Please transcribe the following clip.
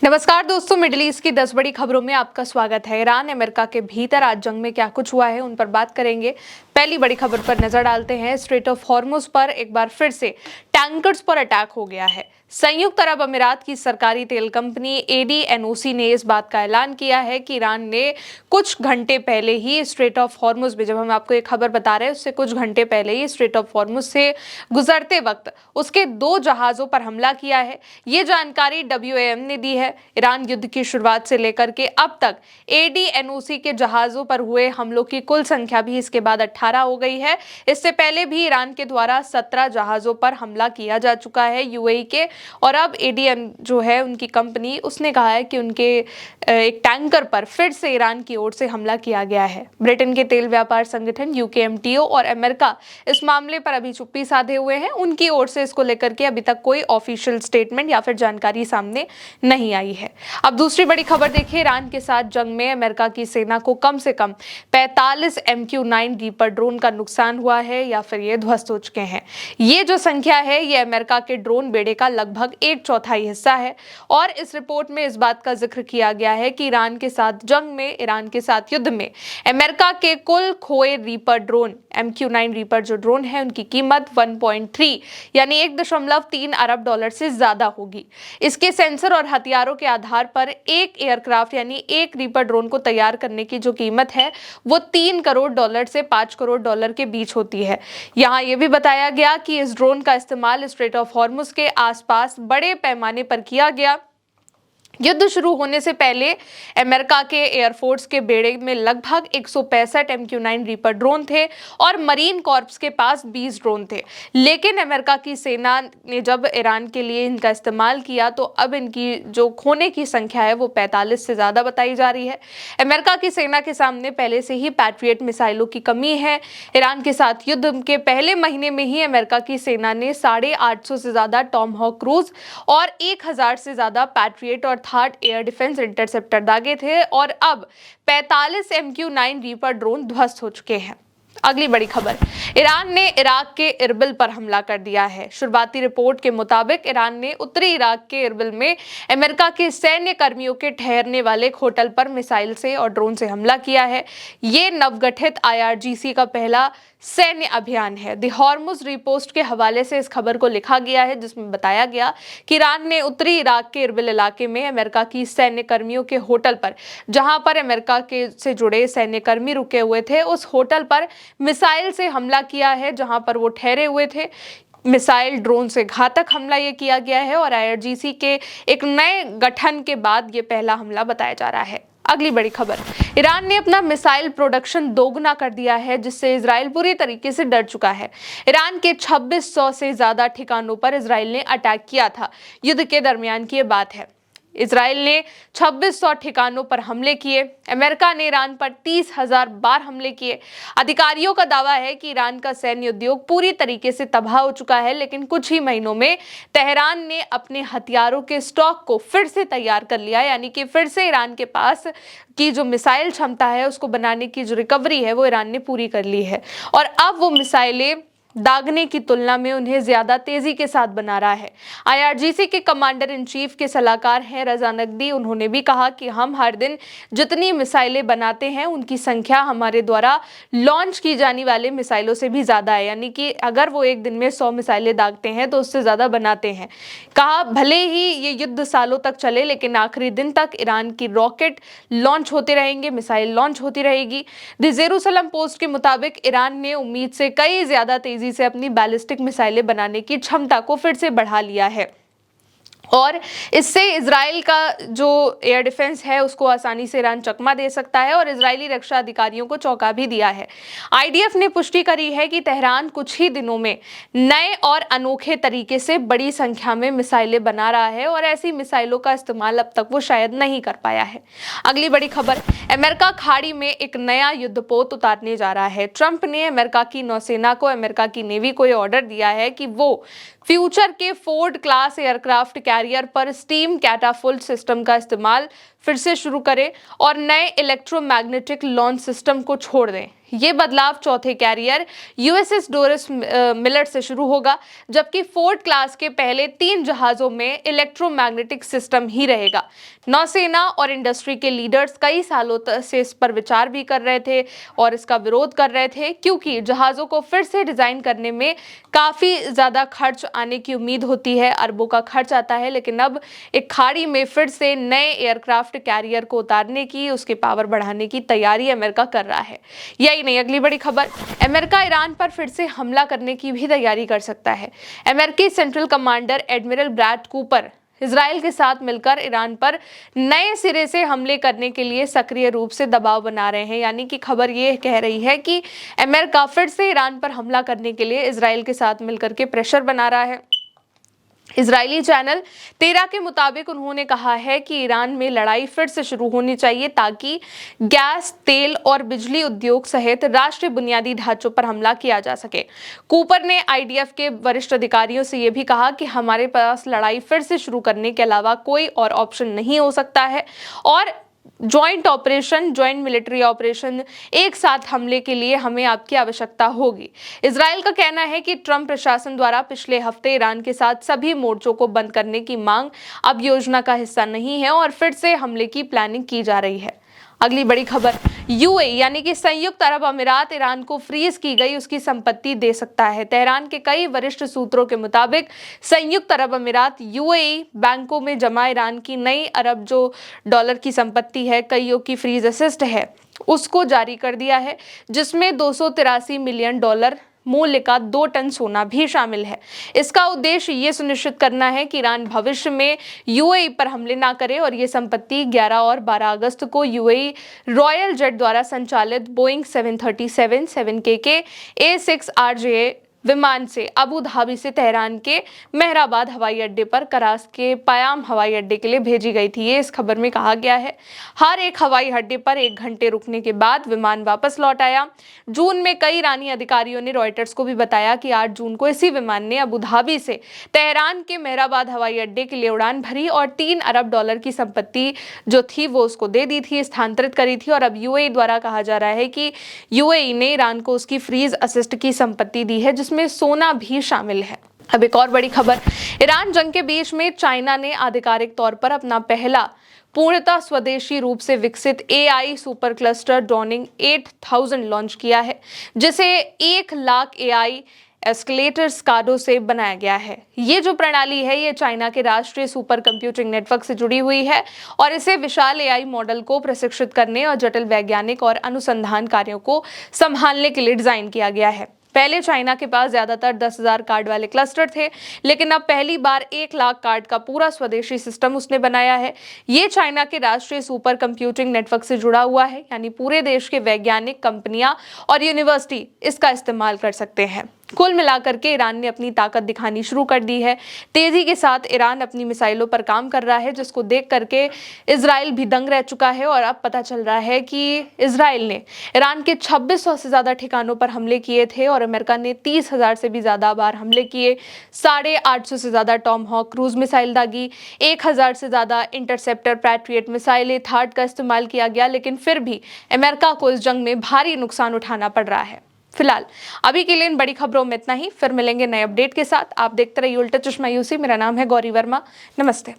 नमस्कार दोस्तों, middle east की 10 बड़ी खबरों में आपका स्वागत है। ईरान अमेरिका के भीतर आज जंग में क्या कुछ हुआ है उन पर बात करेंगे। पहली बड़ी खबर पर नजर डालते हैं। स्ट्रेट ऑफ हॉर्मुज पर एक बार फिर से टैंकर्स पर अटैक हो गया है। संयुक्त अरब अमीरात की सरकारी तेल कंपनी ADNOC ने इस बात का ऐलान किया है कि ईरान ने कुछ घंटे पहले ही स्ट्रेट ऑफ हॉर्मुज में, जब हम आपको ये खबर बता रहे हैं उससे कुछ घंटे पहले ही स्ट्रेट ऑफ हॉर्मुज से गुजरते वक्त उसके 2 जहाजों पर हमला किया है। ये जानकारी WAM ने दी है। ईरान युद्ध की शुरुआत से लेकर के अब तक ADNOC के जहाजों पर हुए हमलों की कुल संख्या भी इसके बाद 18 हो गई है। इससे पहले भी ईरान के द्वारा 17 जहाजों पर हमला किया जा चुका है UAE के, और अब ADN जो है उनकी कंपनी, उसने कहा है कि उनके एक टैंकर पर फिर से ईरान की ओर से हमला किया गया है। ब्रिटेन के तेल व्यापार संगठन UKMTO और अमेरिका इस मामले पर अभी चुप्पी साधे हुए हैं। उनकी ओर से इसको लेकर के अभी तक कोई ऑफिशियल स्टेटमेंट या फिर जानकारी सामने नहीं आई है। अब दूसरी बड़ी खबर देखिए। ईरान के साथ जंग में अमेरिका की सेना को कम से कम 45 MQ-9 रीपर ड्रोन का नुकसान हुआ है या फिर ये ध्वस्त हो चुके हैं। ये जो संख्या है ये अमेरिका के ड्रोन बेड़े का लगभग 1/4 हिस्सा है। और इस रिपोर्ट में इस बात का जिक्र किया गया है कि ईरान के साथ जंग में, ईरान के साथ युद्ध में अमेरिका के कुल खोए रीपर ड्रोन MQ-9 रीपर जो ड्रोन है उनकी कीमत 1.3 यानी 1.3 अरब डॉलर से ज्यादा होगी। इसके सेंसर और हथियारों के आधार पर एक एयरक्राफ्ट यानी एक रीपर ड्रोन को तैयार करने की जो कीमत है वो 3 करोड़ डॉलर से 5 करोड़ डॉलर के बीच होती है। यहाँ ये भी बताया गया कि इस ड्रोन का इस्तेमाल स्ट्रेट ऑफ हॉर्मुज के आसपास बड़े पैमाने पर किया गया। युद्ध शुरू होने से पहले अमेरिका के एयरफोर्स के बेड़े में लगभग 165 MQ-9 रीपर ड्रोन थे और मरीन कॉर्प्स के पास 20 ड्रोन थे। लेकिन अमेरिका की सेना ने जब ईरान के लिए इनका इस्तेमाल किया तो अब इनकी जो खोने की संख्या है वो 45 से ज़्यादा बताई जा रही है। अमेरिका की सेना के सामने पहले से ही पैट्रियट मिसाइलों की कमी है। ईरान के साथ युद्ध के पहले महीने में ही अमेरिका की सेना ने 850 से ज़्यादा टॉमहॉक क्रूज और 1000 से ज़्यादा पैट्रियट और थर्ड एयर डिफेंस इंटरसेप्टर दागे थे और अब 45 MQ-9 रीपर ड्रोन ध्वस्त हो चुके हैं। अगली बड़ी खबर, ईरान ने इराक के इरबिल पर हमला कर दिया है। शुरुआती रिपोर्ट के मुताबिक ईरान ने उत्तरी इराक के इरबिल में अमेरिका के सैन्य कर्मियों के ठहरने वाले एक होटल पर मिसाइल से और ड्रोन से हमला किया है। ये नवगठित IRGC का पहला सैन्य अभियान है। द हॉर्मुज रिपोस्ट के हवाले से इस खबर को लिखा गया है जिसमें बताया गया कि ईरान ने उत्तरी इराक के इरबिल इलाके में अमेरिका की सैन्य कर्मियों के होटल पर, जहां पर अमेरिका के से जुड़े सैन्य कर्मी रुके हुए थे, उस होटल पर मिसाइल से हमला किया है जहां पर वो ठहरे हुए थे। मिसाइल ड्रोन से घातक हमला ये किया गया है और IRGC के एक नए गठन के बाद ये पहला हमला बताया जा रहा है। अगली बड़ी खबर, ईरान ने अपना मिसाइल प्रोडक्शन दोगुना कर दिया है जिससे इजराइल पूरी तरीके से डर चुका है। ईरान के 2600 से ज्यादा ठिकानों पर इजराइल ने अटैक किया था। युद्ध के दरमियान की ये बात है। इजराइल ने 2600 ठिकानों पर हमले किए। अमेरिका ने ईरान पर 30,000 बार हमले किए। अधिकारियों का दावा है कि ईरान का सैन्य उद्योग पूरी तरीके से तबाह हो चुका है, लेकिन कुछ ही महीनों में तेहरान ने अपने हथियारों के स्टॉक को फिर से तैयार कर लिया, यानी कि फिर से ईरान के पास की जो मिसाइल क्षमता है उसको बनाने की जो रिकवरी है वो ईरान ने पूरी कर ली है और अब वो मिसाइलें दागने की तुलना में उन्हें ज्यादा तेजी के साथ बना रहा है। IRGC के कमांडर इन चीफ के सलाहकार हैं रजा नकदी। उन्होंने भी कहा कि हम हर दिन जितनी मिसाइलें बनाते हैं उनकी संख्या हमारे द्वारा लॉन्च की जाने वाले मिसाइलों से भी ज्यादा है, यानी कि अगर वो एक दिन में 100 मिसाइलें दागते हैं तो उससे ज्यादा बनाते हैं। कहा भले ही ये युद्ध सालों तक चले लेकिन आखिरी दिन तक ईरान की रॉकेट लॉन्च होते रहेंगे, मिसाइल लॉन्च होती रहेगी। द जेरूसलम पोस्ट के मुताबिक ईरान ने उम्मीद से कई ज्यादा तेजी से अपनी बैलिस्टिक मिसाइलें बनाने की क्षमता को फिर से बढ़ा लिया है और इससे इजराइल का जो एयर डिफेंस है उसको आसानी से ईरान चकमा दे सकता है और इजरायली रक्षा अधिकारियों को चौंका भी दिया है। IDF ने पुष्टि करी है कि तेहरान कुछ ही दिनों में नए और अनोखे तरीके से बड़ी संख्या में मिसाइलें बना रहा है और ऐसी मिसाइलों का इस्तेमाल अब तक वो शायद नहीं कर पाया है। अगली बड़ी खबर, अमेरिका खाड़ी में एक नया युद्धपोत उतारने जा रहा है। ट्रंप ने अमेरिका की नौसेना को, अमेरिका की नेवी को यह ऑर्डर दिया है कि वो फ्यूचर के फोर्ड क्लास एयरक्राफ्ट कैरियर पर स्टीम कैटापुल्ट सिस्टम का इस्तेमाल फिर से शुरू करें और नए इलेक्ट्रोमैग्नेटिक लॉन्च सिस्टम को छोड़ दें। ये बदलाव चौथे कैरियर यूएसएस डोरिस मिलर से शुरू होगा, जबकि फोर्ड क्लास के पहले 3 जहाजों में इलेक्ट्रोमैग्नेटिक सिस्टम ही रहेगा। नौसेना और इंडस्ट्री के लीडर्स कई सालों से इस पर विचार भी कर रहे थे और इसका विरोध कर रहे थे, क्योंकि जहाजों को फिर से डिजाइन करने में काफी ज्यादा खर्च आने की उम्मीद होती है, अरबों का खर्च आता है। लेकिन अब एक खाड़ी में फिर से नए एयरक्राफ्ट कैरियर को उतारने की, उसके पावर बढ़ाने की तैयारी अमेरिका कर रहा है। यही नहीं, अगली बड़ी खबर, अमेरिका ईरान पर फिर से हमला करने की भी तैयारी कर सकता है। अमेरिकी central commander admiral Brad Cooper Israel के साथ मिलकर ईरान पर नए सिरे से हमले करने के लिए सक्रिय रूप से दबाव बना रहे हैं। यानी कि खबर ये कह रही है कि अमेरिका फिर से ईरान पर हमला करने के लिए इजराइल के साथ मिलकर के प्रेशर बना रहा है। इजरायली चैनल 13 के मुताबिक उन्होंने कहा है कि ईरान में लड़ाई फिर से शुरू होनी चाहिए ताकि गैस, तेल और बिजली उद्योग सहित राष्ट्रीय बुनियादी ढांचों पर हमला किया जा सके। कूपर ने आईडीएफ के वरिष्ठ अधिकारियों से यह भी कहा कि हमारे पास लड़ाई फिर से शुरू करने के अलावा कोई और ऑप्शन नहीं हो सकता है और ज्वाइंट मिलिट्री ऑपरेशन, एक साथ हमले के लिए हमें आपकी आवश्यकता होगी। इजराइल का कहना है कि ट्रंप प्रशासन द्वारा पिछले हफ्ते ईरान के साथ सभी मोर्चों को बंद करने की मांग अब योजना का हिस्सा नहीं है और फिर से हमले की प्लानिंग की जा रही है। अगली बड़ी खबर, यूएई यानी कि संयुक्त अरब अमीरात ईरान को फ्रीज की गई उसकी संपत्ति दे सकता है। तेहरान के कई वरिष्ठ सूत्रों के मुताबिक संयुक्त अरब अमीरात यूएई बैंकों में जमा ईरान की नई अरब जो डॉलर की संपत्ति है, कईयों की फ्रीज असिस्ट है, उसको जारी कर दिया है, जिसमें 283 मिलियन डॉलर मूल्य का 2 टन सोना भी शामिल है। इसका उद्देश्य ये सुनिश्चित करना है कि ईरान भविष्य में यूएई पर हमले ना करे और ये संपत्ति 11 और 12 अगस्त को यूएई रॉयल जेट द्वारा संचालित बोइंग 737 7K A6RJ विमान से अबू धाबी से तेहरान के मेहराबाद हवाई अड्डे पर करास के पयाम हवाई अड्डे के लिए भेजी गई थी। ये इस खबर में कहा गया है। हर एक हवाई अड्डे पर 1 घंटे रुकने के बाद विमान वापस लौट आया। जून में कई ईरानी अधिकारियों ने रॉयटर्स को भी बताया कि 8 जून को इसी विमान ने अबू धाबी से तेहरान के मेहराबाद हवाई अड्डे के लिए उड़ान भरी और 3 अरब डॉलर की संपत्ति जो थी वो उसको दे दी थी, स्थानांतरित करी थी। और अब यूएई द्वारा कहा जा रहा है कि यूएई ने ईरान को उसकी फ्रीज असिस्ट की संपत्ति दी है, जिसमें सोना भी शामिल है। अब एक और बड़ी खबर, ईरान जंग के बीच में चाइना ने आधिकारिक तौर पर अपना पहला पूर्णतः स्वदेशी रूप से विकसित एआई सुपर क्लस्टर डॉर्निंग 8000 लॉन्च किया है, जिसे 1 लाख एआई एस्केलेटर स्काडो से बनाया गया है। ये जो प्रणाली है ये चाइना के राष्ट्रीय सुपर कंप्यूटिंग नेटवर्क से जुड़ी हुई है और इसे विशाल एआई मॉडल को प्रशिक्षित करने और जटिल वैज्ञानिक और अनुसंधान कार्यों को संभालने के लिए डिजाइन किया गया है। पहले चाइना के पास ज्यादातर 10,000 कार्ड वाले क्लस्टर थे, लेकिन अब पहली बार 1 लाख कार्ड का पूरा स्वदेशी सिस्टम उसने बनाया है। ये चाइना के राष्ट्रीय सुपर कंप्यूटिंग नेटवर्क से जुड़ा हुआ है, यानी पूरे देश के वैज्ञानिक, कंपनियां और यूनिवर्सिटी इसका इस्तेमाल कर सकते हैं। कुल मिलाकर के ईरान ने अपनी ताकत दिखानी शुरू कर दी है। तेजी के साथ ईरान अपनी मिसाइलों पर काम कर रहा है, जिसको देख करके इजराइल भी दंग रह चुका है। और अब पता चल रहा है कि इजराइल ने ईरान के 2600 से ज्यादा ठिकानों पर हमले किए थे और अमेरिका ने 30,000 से भी ज्यादा बार हमले किए। 850 से ज्यादा टॉमहॉक क्रूज मिसाइल दागी, 1000 से ज्यादा इंटरसेप्टर पैट्रियट मिसाइलें थार्ड का इस्तेमाल किया गया, लेकिन फिर भी अमेरिका को इस जंग में भारी नुकसान उठाना पड़ रहा है। फिलहाल अभी के लिए इन बड़ी खबरों में इतना ही। फिर मिलेंगे नए अपडेट के साथ। आप देखते रहिए उल्टा चश्मा यूसी। मेरा नाम है गौरी वर्मा। नमस्ते।